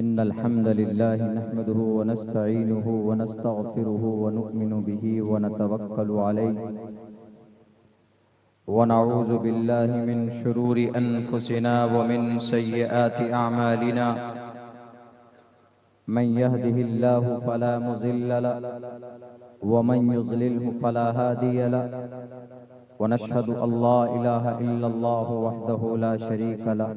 इन्नल हम्दलिल्लाहि नहमदुहु व नस्तईनुहु व नस्तगफिरुहु व नु'मिनु बिही व नतवक्कलु अलैहि व नऊज़ु बिल्लाहि मिन शुरूरि अनफुसिना व मिन सय्यिआति अअमालिना मन यहदिहिल्लाहु फला मुज़िल्ल लहु व मन युज़लिलहु फला हादिय लहु व नशहदु अल्ला इलाहा इल्लल्लाहु वहदहु ला शरीक लहु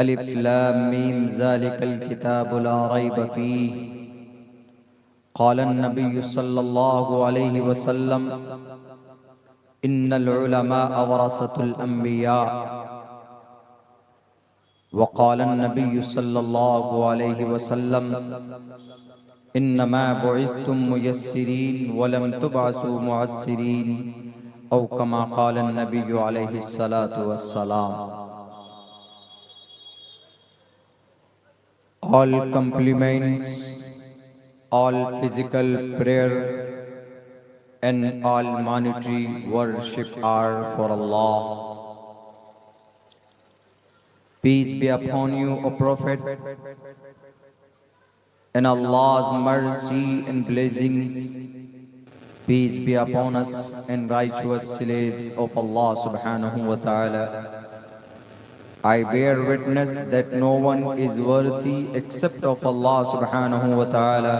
अलिफ लाम मीम ज़ालिकल किताबु ला रैब फीह क़ालन नबिय्यु सल्लल्लाहु अलैहि वसल्लम इन्नल उलमाअ वरसतुल अंबिया व क़ालन नबिय्यु सल्लल्लाहु अलैहि वसल्लम इन्नमा बुइस्तुम मुयस्सिरीन व लम तुबअसू मुअस्सिरीन औ कमा क़ालन नबिय्यु अलैहि सलातु वस्सलाम। All compliments, all physical prayer and all monetary worship are for Allah. Peace be upon you, O Prophet, and Allah's mercy and blessings. Peace be upon us and righteous slaves of Allah subhanahu wa ta'ala. I bear witness that no one is worthy except of Allah subhanahu wa ta'ala.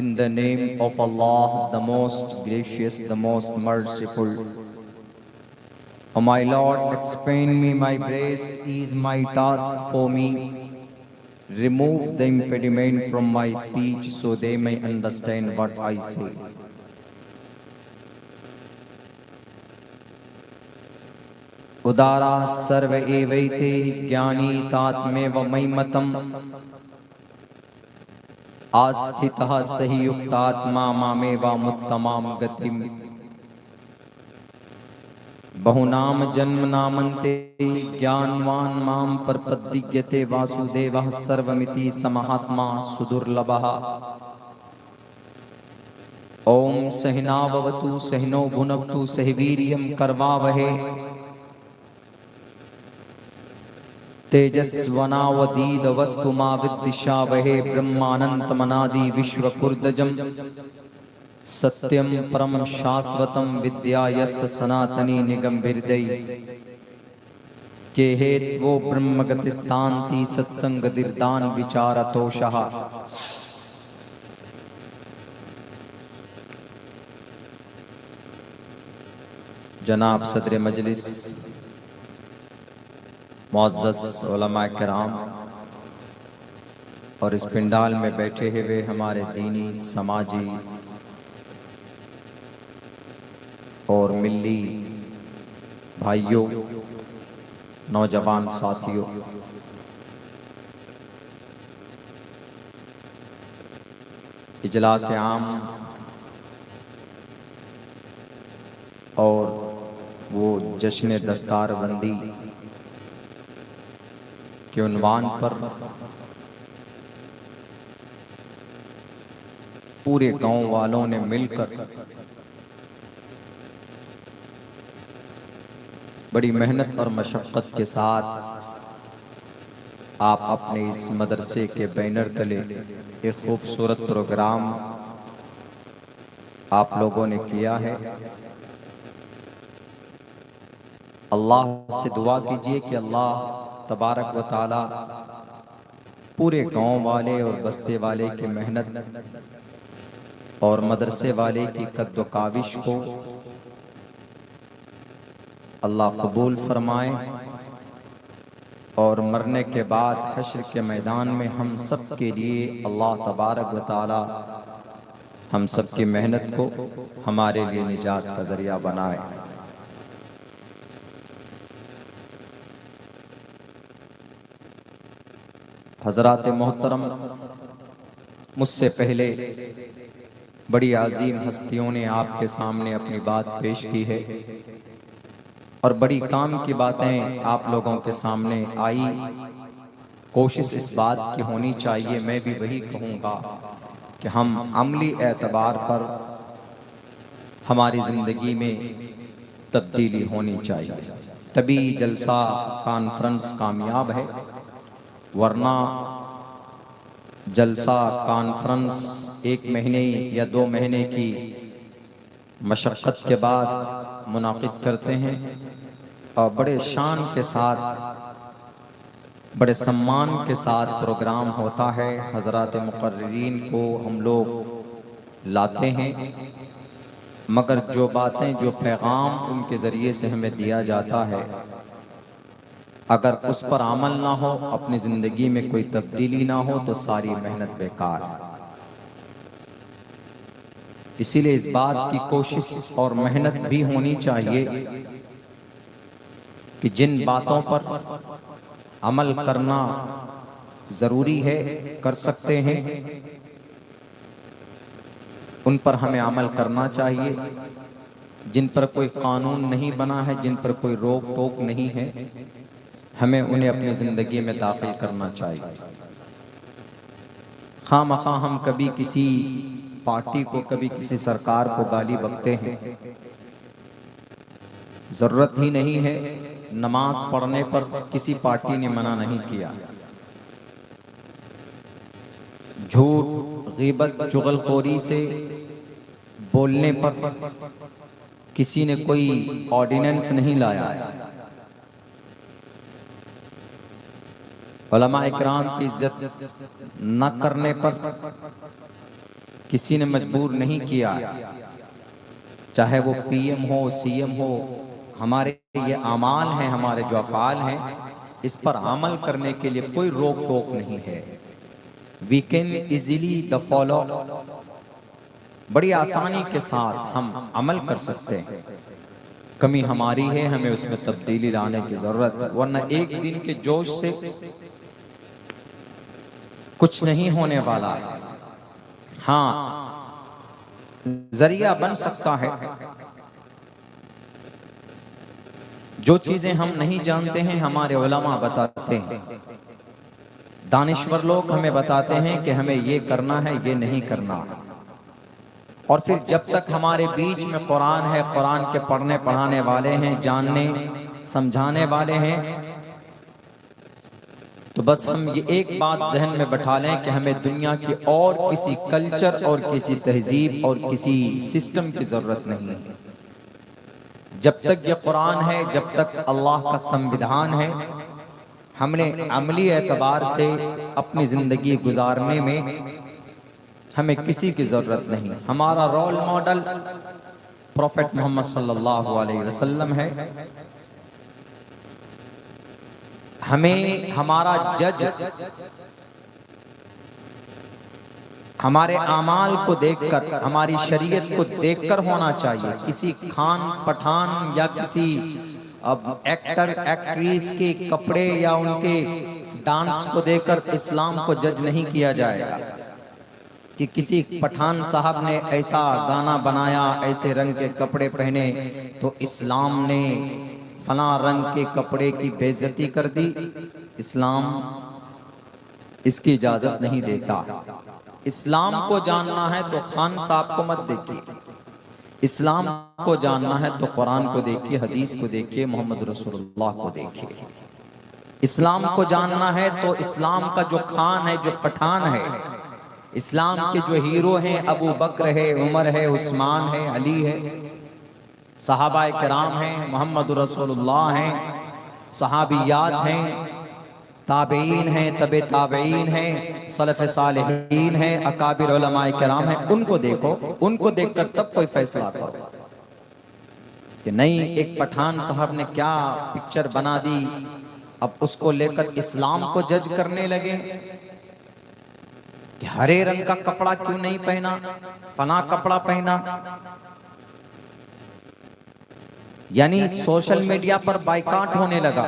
In the name of Allah, the most gracious, the most merciful. O my Lord, expand me my breast, ease my task for me. Remove the impediment from my speech so they may understand what I say. उदारा सर्व एवैते ज्ञानी तात्मे व मय्मतम आस्थितः सहि युक्तात्मा मामे व मुत्तमाम गतिम बहुनाम जन्म नामन्ते ज्ञानवान माम परपद्यते वासुदेवः सर्वमिति समहात्मा सुदुर्लभः। ओम सहनाववतु सहनो भुनक्तु सहवीर्यं करवावहे तेजस्वनावदीद वस्तु मा विद्दिशावहे ब्रह्मानंतमनादि विश्वकुर्दजम सत्यम परम शाश्वतम विद्या यस्य सनातनी निगम हृदय के हेत्वो ब्रह्मगतिस्तान्ति सत्संग दीर्दान विचारतोषः। जनाब सदर मजलिस, मुअज़्ज़ज़ उलमा किराम और इस पिंडाल में बैठे हुए हमारे दीनी, समाजी और मिल्ली भाइयों, नौजवान साथियों, इजलास आम और वो जश्न दस्तारबंदी के उन्वान पर पूरे गांव वालों ने मिलकर बड़ी मेहनत और मशक्क़त के साथ आप अपने इस मदरसे के बैनर तले एक खूबसूरत प्रोग्राम आप लोगों ने किया है। अल्लाह से दुआ कीजिए कि अल्लाह तबारक व ताला पूरे गांव वाले और बस्ते वाले की मेहनत और मदरसे वाले की कद्दो काविश को अल्लाह कबूल फरमाए और मरने के बाद हश्र के मैदान में हम सब के लिए अल्लाह तबारक व ताला हम सब की मेहनत को हमारे लिए निजात का जरिया बनाए। हज़रात मोहतरम, मुझसे पहले बड़ी आज़ीम हस्तियों ने आपके सामने अपनी बात पेश की है और बड़ी काम की बातें आप लोगों के सामने आई। कोशिश इस बात की होनी चाहिए, मैं भी वही कहूँगा कि हम अमली एतबार पर हमारी ज़िंदगी में तब्दीली होनी चाहिए, तभी जलसा कॉन्फ्रेंस कामयाब है। वरना जलसा कॉन्फ्रेंस 1 महीने या 2 महीने की मशक्क़त के बाद मुनाकिद करते हैं और बड़े शान के साथ, बड़े सम्मान के साथ प्रोग्राम होता है। हज़रात मुक़र्रिरीन को हम लोग लाते हैं, मगर जो बातें, जो पैगाम उनके ज़रिए से हमें दिया जाता है, अगर उस पर अमल ना हो, अपनी ज़िंदगी में कोई तब्दीली ना हो, तो सारी मेहनत बेकार है। इसीलिए इस बात की कोशिश और मेहनत भी होनी चाहिए कि जिन बातों पर अमल करना ज़रूरी है, कर सकते हैं, उन पर हमें अमल करना चाहिए। जिन पर कोई कानून नहीं बना है, जिन पर कोई रोक टोक नहीं है, हमें उन्हें अपनी ज़िंदगी में दाखिल करना चाहिए। खामखा हम कभी किसी पार्टी को, कभी किसी सरकार को गाली बकते हैं, ज़रूरत ही नहीं है। नमाज पढ़ने पर किसी पार्टी ने मना नहीं किया। झूठ, गीबत, चुगलखोरी से बोलने पर किसी ने कोई ऑर्डिनेंस नहीं लाया। उलमा इकराम की इज्जत न करने पर किसी ने मजबूर नहीं किया। चाहे वो पीएम हो, सीएम हो, हमारे ये अमाल हैं, हमारे जो अफ़ाल हैं, इस पर अमल करने के लिए कोई रोक टोक नहीं है। We can easily the follow, बड़ी आसानी के साथ हम अमल कर सकते हैं। कमी हमारी है, हमें उसमें तब्दीली लाने की ज़रूरत है। वरना एक दिन के जोश से कुछ नहीं होने वाला है। हाँ, जरिया बन सकता है। जो चीजें हम नहीं जानते हैं, हमारे उलमा बताते हैं, दानिश्वर लोग हमें बताते हैं कि हमें ये करना है, ये नहीं करना। और फिर जब तक हमारे बीच में कुरान है, कुरान के पढ़ने पढ़ाने वाले हैं, जानने समझाने वाले हैं, तो बस हम ये एक बात जहन में बैठा लें कि हमें दुनिया की और किसी कल्चर और किसी तहजीब और किसी सिस्टम की जरूरत नहीं है। जब तक ये कुरान है, जब तक अल्लाह का संविधान है, हमने अमली एतबार से अपनी जिंदगी गुजारने में हमें किसी की जरूरत नहीं। हमारा रोल मॉडल प्रोफेट मोहम्मद सल्लल्लाहु अलैहि वसल्लम है। हमें हमारा जज हमारे आमाल को देखकर, हमारी शरीयत को देखकर होना चाहिए। किसी खान पठान या किसी अब एक्टर एक्ट्रेस के कपड़े या उनके डांस को देखकर इस्लाम को जज नहीं किया जाएगा कि किसी पठान साहब ने ऐसा गाना बनाया, ऐसे रंग के कपड़े पहने, तो इस्लाम ने फला रंग के कपड़े की बेइज्जती कर दी। इस्लाम इसकी इजाजत नहीं देता। इस्लाम को जानना है तो खान साहब को मत देखिए, इस्लाम को जानना है तो कुरान को देखिए, हदीस को देखिए, मोहम्मद रसूलुल्लाह को देखिए। इस्लाम को जानना है तो इस्लाम का जो खान है, जो पठान है, इस्लाम के जो हीरो हैं, अबू बकर है, उमर है, उस्मान है, अली है, सहाबाए किराम हैं, मोहम्मद रसूलुल्लाह हैं, सहाबियात हैं, ताबईन हैं, तबे ताबईन हैं, सलफ़ सालिहीन हैं, अकाबिर उलमाए किराम हैं। उनको देखो, उनको देखकर तब कोई फैसला करो कि नहीं एक पठान साहब ने क्या पिक्चर बना दी, अब उसको लेकर इस्लाम को जज करने लगे कि हरे रंग का कपड़ा क्यों नहीं पहना, फना कपड़ा पहना। यानी सोशल मीडिया पर बाइकाट होने लगा।